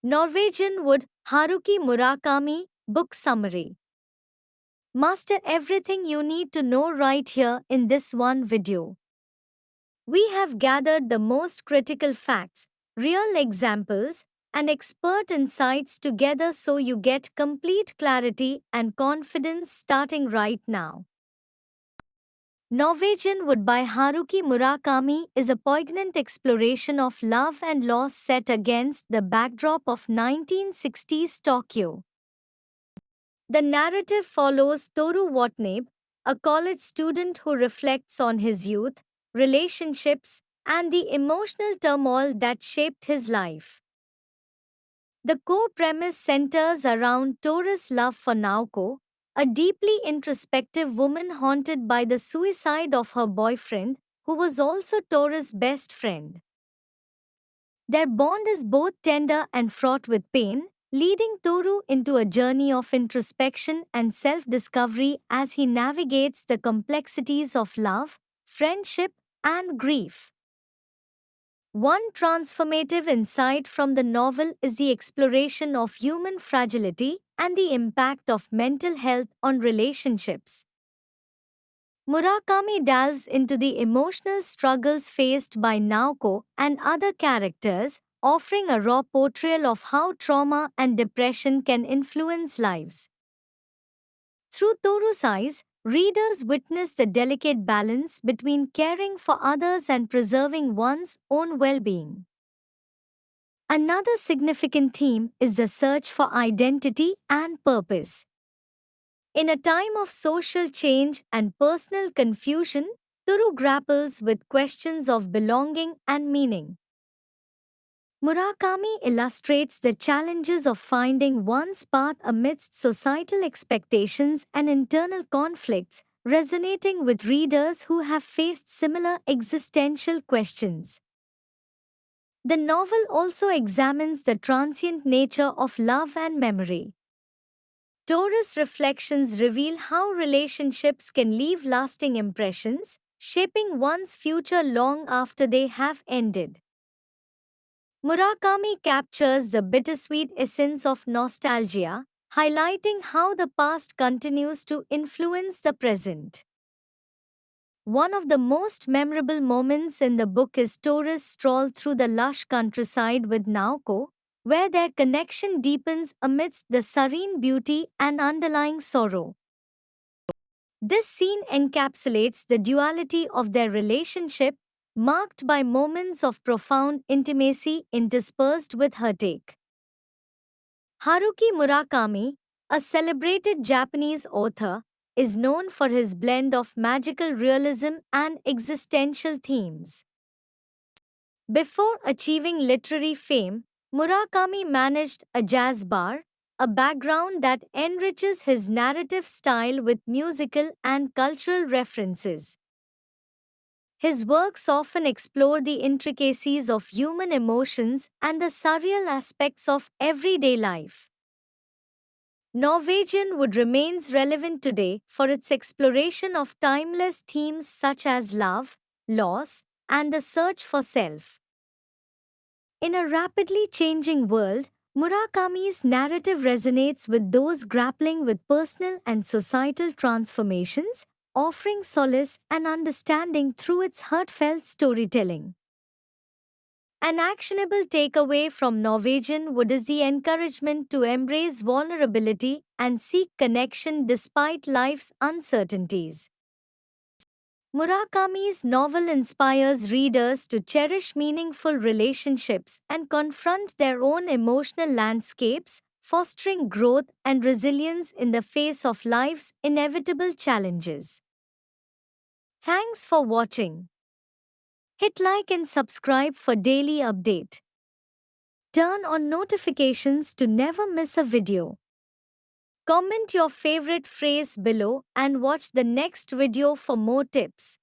Norwegian Wood, Haruki Murakami, Book Summary. Master everything you need to know right here in this one video. We have gathered the most critical facts, real examples, and expert insights together so you get complete clarity and confidence starting right now. Norwegian Wood by Haruki Murakami is a poignant exploration of love and loss set against the backdrop of 1960s Tokyo. The narrative follows Toru Watanabe, a college student who reflects on his youth, relationships, and the emotional turmoil that shaped his life. The core premise centers around Toru's love for Naoko, a deeply introspective woman haunted by the suicide of her boyfriend, who was also Toru's best friend. Their bond is both tender and fraught with pain, leading Toru into a journey of introspection and self discovery as he navigates the complexities of love, friendship, and grief. One transformative insight from the novel is the exploration of human fragility and the impact of mental health on relationships. Murakami delves into the emotional struggles faced by Naoko and other characters, offering a raw portrayal of how trauma and depression can influence lives. Through Toru's eyes, readers witness the delicate balance between caring for others and preserving one's own well being. Another significant theme is the search for identity and purpose. In a time of social change and personal confusion, Toru grapples with questions of belonging and meaning. Murakami illustrates the challenges of finding one's path amidst societal expectations and internal conflicts, resonating with readers who have faced similar existential questions. The novel also examines the transient nature of love and memory. Toru's reflections reveal how relationships can leave lasting impressions, shaping one's future long after they have ended. Murakami captures the bittersweet essence of nostalgia, highlighting how the past continues to influence the present. One of the most memorable moments in the book is Toru's stroll through the lush countryside with Naoko, where their connection deepens amidst the serene beauty and underlying sorrow. This scene encapsulates the duality of their relationship, marked by moments of profound intimacy interspersed with heartache. Haruki Murakami, a celebrated Japanese author, is known for his blend of magical realism and existential themes. Before achieving literary fame, Murakami managed a jazz bar, a background that enriches his narrative style with musical and cultural references. His works often explore the intricacies of human emotions and the surreal aspects of everyday life. Norwegian Wood remains relevant today for its exploration of timeless themes such as love, loss, and the search for self. In a rapidly changing world, Murakami's narrative resonates with those grappling with personal and societal transformations, offering solace and understanding through its heartfelt storytelling. An actionable takeaway from Norwegian Wood is the encouragement to embrace vulnerability and seek connection despite life's uncertainties. Murakami's novel inspires readers to cherish meaningful relationships and confront their own emotional landscapes, fostering growth and resilience in the face of life's inevitable challenges. Thanks for watching. Hit like and subscribe for daily update. Turn on notifications to never miss a video. Comment your favorite phrase below and watch the next video for more tips.